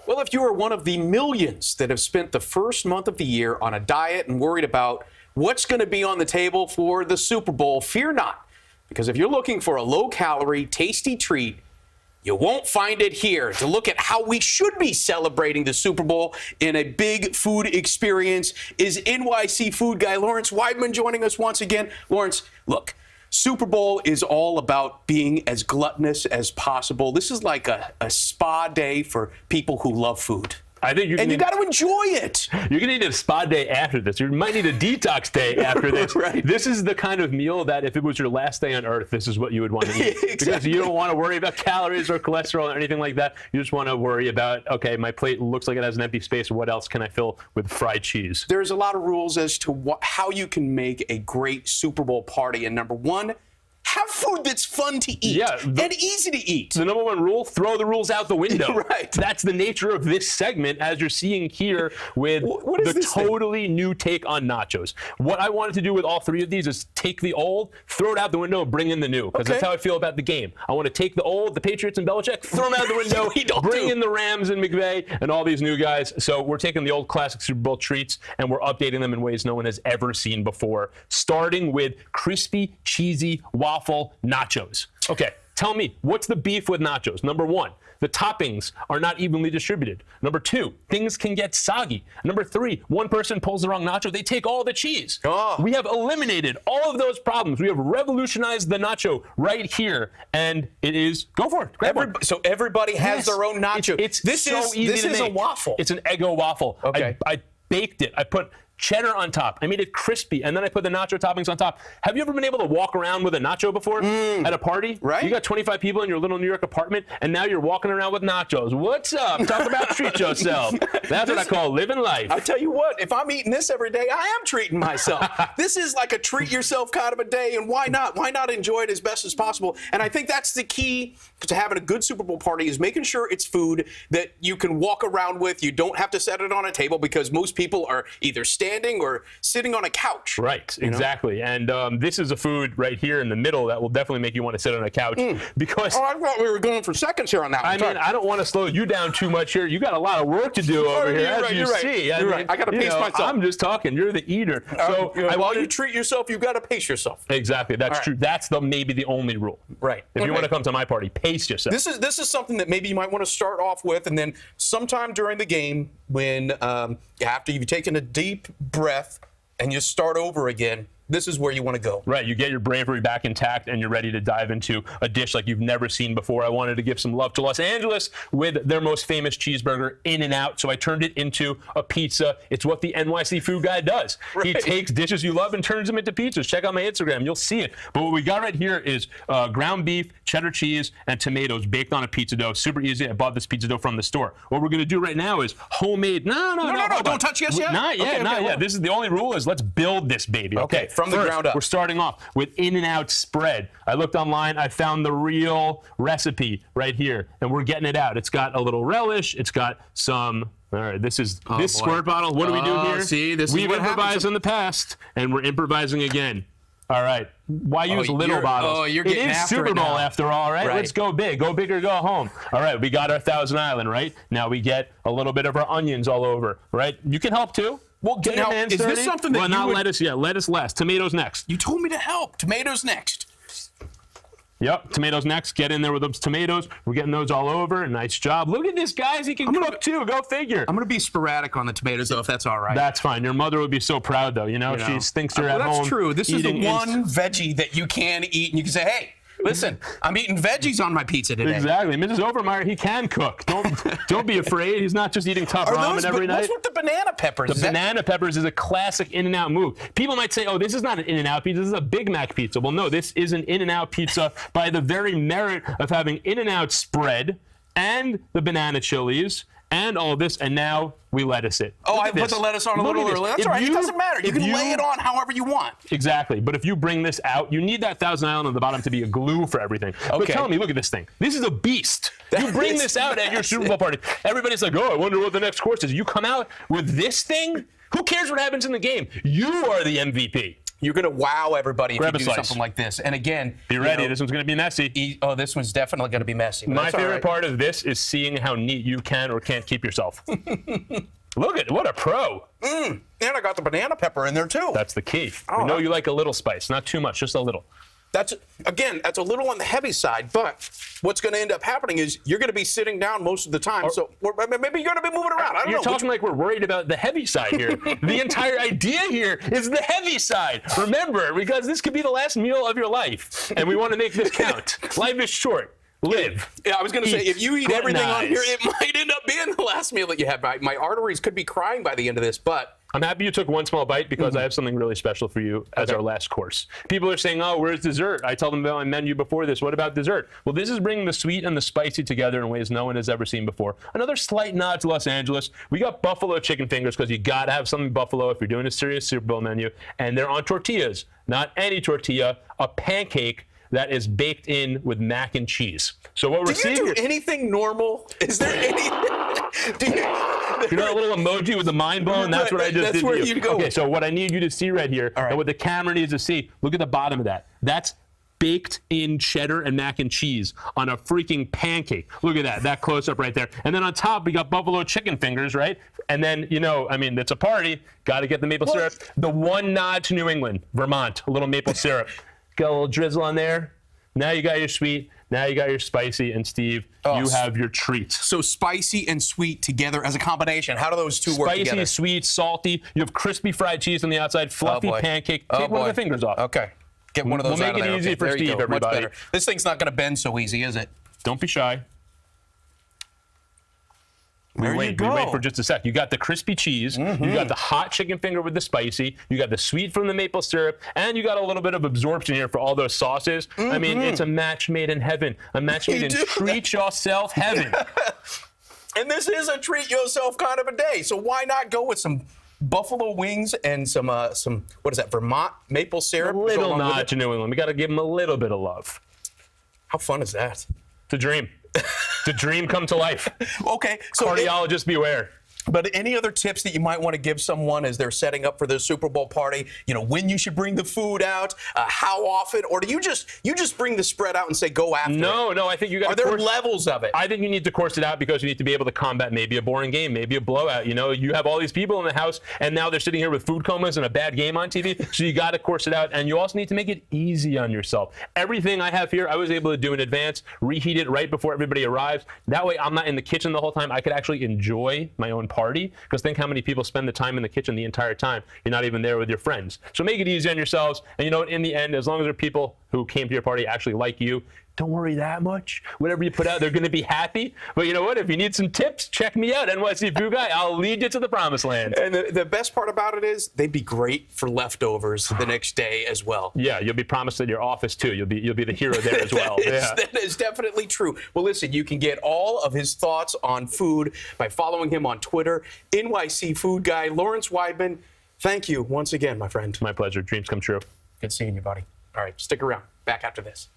Well, if you are one of the millions that have spent the first month of the year on a diet and worried about what's going to be on the table for the Super Bowl, fear not. Because if you're looking for a low-calorie, tasty treat, you won't find it here. To look at how we should be celebrating the Super Bowl in a big food experience is NYC food guy Lawrence Weibman joining us once again. Lawrence, look, Super Bowl is all about being as gluttonous as possible. This is like a spa day for people who love food. I think you got to enjoy it. You're going to need a spa day after this. You might need a detox day after this. Right. This is the kind of meal that if it was your last day on earth, this is what you would want to eat. Exactly. Because you don't want to worry about calories or cholesterol or anything like that. You just want to worry about, okay, my plate looks like it has an empty space. What else can I fill with fried cheese? There's a lot of rules as to how you can make a great Super Bowl party. And number one, have food that's fun to eat and easy to eat. The number one rule, throw the rules out the window. Right. That's the nature of this segment, as you're seeing here with the totally new take on nachos. What I wanted to do with all three of these is take the old, throw it out the window, and bring in the new. Because that's how I feel about the game. I want to take the old, the Patriots and Belichick, throw them out the window, bring in the Rams and McVay and all these new guys. So we're taking the old classic Super Bowl treats and we're updating them in ways no one has ever seen before. Starting with crispy, cheesy, waffle nachos. Okay, tell me, what's the beef with nachos? Number one, the toppings are not evenly distributed. Number two, things can get soggy. Number three, one person pulls the wrong nacho, they take all the cheese. We have eliminated all of those problems. We have revolutionized the nacho right here, and it is, go for it. So everybody has their own nacho. This is a waffle. It's an Eggo waffle. Okay. I baked it. I put cheddar on top. I made it crispy, and then I put the nacho toppings on top. Have you ever been able to walk around with a nacho before at a party? Right. You got 25 people in your little New York apartment, and now you're walking around with nachos. What's up? Talk about treat yourself. That's what I call living life. I tell you what, if I'm eating this every day, I am treating myself. This is like a treat yourself kind of a day, and why not? Why not enjoy it as best as possible? And I think that's the key to having a good Super Bowl party is making sure it's food that you can walk around with. You don't have to set it on a table because most people are either standing or sitting on a couch. Right, exactly. And this is a food right here in the middle that will definitely make you want to sit on a couch because... Oh, I thought we were going for seconds here on that one. I mean, I don't want to slow you down too much here. You got a lot of work to do over here, as you see. You're right. I got to pace myself. I'm just talking. You're the eater. So while you treat yourself, you've got to pace yourself. Exactly. That's true. That's maybe the only rule. Right. If you want to come to my party, pace yourself. This is something that maybe you might want to start off with, and then sometime during the game, when after you've taken a deep breath and you start over again, this is where you want to go. Right. You get your bravery back intact and you're ready to dive into a dish like you've never seen before. I wanted to give some love to Los Angeles with their most famous cheeseburger, In-N-Out. So I turned it into a pizza. It's what the NYC food guy does. Right. He takes dishes you love and turns them into pizzas. Check out my Instagram. You'll see it. But what we got right here is ground beef, cheddar cheese, and tomatoes baked on a pizza dough. Super easy. I bought this pizza dough from the store. What we're going to do right now is homemade. No, don't touch this yet? Not yet. Not yet. This is the only rule is let's build this baby. Okay. From the ground up. We're starting off with In-N-Out spread. I looked online. I found the real recipe right here, and we're getting it out. It's got a little relish. It's got some... All right, this squirt bottle. What do we do here? See, We've improvised in the past, and we're improvising again. All right. Why use little bottles? Oh, you're getting after it. It is Super Bowl after all, right? Let's go big. Go big or go home. All right, we got our Thousand Island, right? Now we get a little bit of our onions all over, right? You can help too. Well, now, is this something that not lettuce yet. Lettuce last. Tomatoes next. You told me to help. Tomatoes next. Yep, tomatoes next. Get in there with those tomatoes. We're getting those all over. Nice job. Look at this, guys. He can cook too. Go figure. I'm going to be sporadic on the tomatoes, though, if that's all right. That's fine. Your mother would be so proud, though. You know? She thinks you're at home. That's true. This is the one veggie that you can eat, and you can say, hey, listen, I'm eating veggies on my pizza today. Exactly. Mrs. Overmeyer, he can cook. Don't be afraid. He's not just eating top ramen every night. What's with the banana peppers? The banana peppers is a classic In-N-Out move. People might say, oh, this is not an In-N-Out pizza. This is a Big Mac pizza. Well, no, this is an In-N-Out pizza by the very merit of having In-N-Out spread and the banana chilies and all this, and now we lettuce it. Oh, I put the lettuce on a little early. That's all right. It doesn't matter. You can lay it on however you want. Exactly. But if you bring this out, you need that Thousand Island on the bottom to be a glue for everything. Okay. But tell me, look at this thing. This is a beast. You bring this out at your Super Bowl party. Everybody's like, oh, I wonder what the next course is. You come out with this thing? Who cares what happens in the game? You are the MVP. You're going to wow everybody if Grab you a do slice. something like this. And again, Be ready. This one's going to be messy. this one's definitely going to be messy. My favorite part of this is seeing how neat you can or can't keep yourself. Look at what a pro. And I got the banana pepper in there too. That's the key. We know you like a little spice, not too much, just a little. That's a little on the heavy side, but what's going to end up happening is you're going to be sitting down most of the time. Or maybe you're going to be moving around. I don't know. You're talking like we're worried about the heavy side here. The entire idea here is the heavy side. Remember, because this could be the last meal of your life, and we want to make this count. Life is short. Live. Yeah, I was going to say, if you eat everything on nice. here, it might end up being the last meal that you have. My arteries could be crying by the end of this, but I'm happy you took one small bite because I have something really special for you as our last course. People are saying, oh, where's dessert? I tell them about my menu before this. What about dessert? Well, this is bringing the sweet and the spicy together in ways no one has ever seen before. Another slight nod to Los Angeles. We got buffalo chicken fingers because you got to have something buffalo if you're doing a serious Super Bowl menu. And they're on tortillas. Not any tortilla, a pancake that is baked in with mac and cheese. So what we're seeing do you here, do anything normal? Is there anything? you know that little emoji with the mind blown? That's what I just did. That's where to you. you'd go. Okay, so what I need you to see right here, right. and what the camera needs to see, look at the bottom of that. That's baked in cheddar and mac and cheese on a freaking pancake. Look at that close up right there. And then on top, we got buffalo chicken fingers, right? And then, it's a party. Got to get the maple syrup. The one nod to New England, Vermont, a little maple syrup. Got a little drizzle on there. Now you got your sweet. Now you got your spicy. And Steve, you have your treat. So spicy and sweet together as a combination. How do those two work together? Spicy, sweet, salty. You have crispy fried cheese on the outside, fluffy pancake. Take one of the fingers off. Okay. Get one of those We'll out make of it there. easy for there you Steve, go. Much everybody. better. This thing's not going to bend so easy, is it? Don't be shy. We wait for just a sec. You got the crispy cheese, you got the hot chicken finger with the spicy, you got the sweet from the maple syrup, and you got a little bit of absorption here for all those sauces. I mean, it's a match made in heaven, a match made in treat yourself heaven. And this is a treat yourself kind of a day. So why not go with some buffalo wings and some what is that, Vermont maple syrup? A little nod to New England. We got to give them a little bit of love. How fun is that? It's a dream. It's a dream come to life. Okay. So Cardiologists beware. But any other tips that you might want to give someone as they're setting up for their Super Bowl party? When you should bring the food out, how often, or do you just bring the spread out and say go after it? No, I think you got. Are there levels of it? I think you need to course it out because you need to be able to combat maybe a boring game, maybe a blowout. You have all these people in the house, and now they're sitting here with food comas and a bad game on TV. So you got to course it out, and you also need to make it easy on yourself. Everything I have here, I was able to do in advance, reheat it right before everybody arrives. That way, I'm not in the kitchen the whole time. I could actually enjoy my own party, because think how many people spend the time in the kitchen the entire time. You're not even there with your friends. So make it easy on yourselves. And in the end, as long as there are people who came to your party actually like you, don't worry that much. Whatever you put out, they're going to be happy. But you know what? If you need some tips, check me out, NYC Food Guy. I'll lead you to the promised land. And the best part about it is they'd be great for leftovers the next day as well. Yeah, you'll be promised at your office too. You'll be the hero there as well. That is definitely true. Well, listen, you can get all of his thoughts on food by following him on Twitter, NYC Food Guy. Lawrence Weibman, thank you once again, my friend. My pleasure. Dreams come true. Good seeing you, buddy. All right, stick around. Back after this.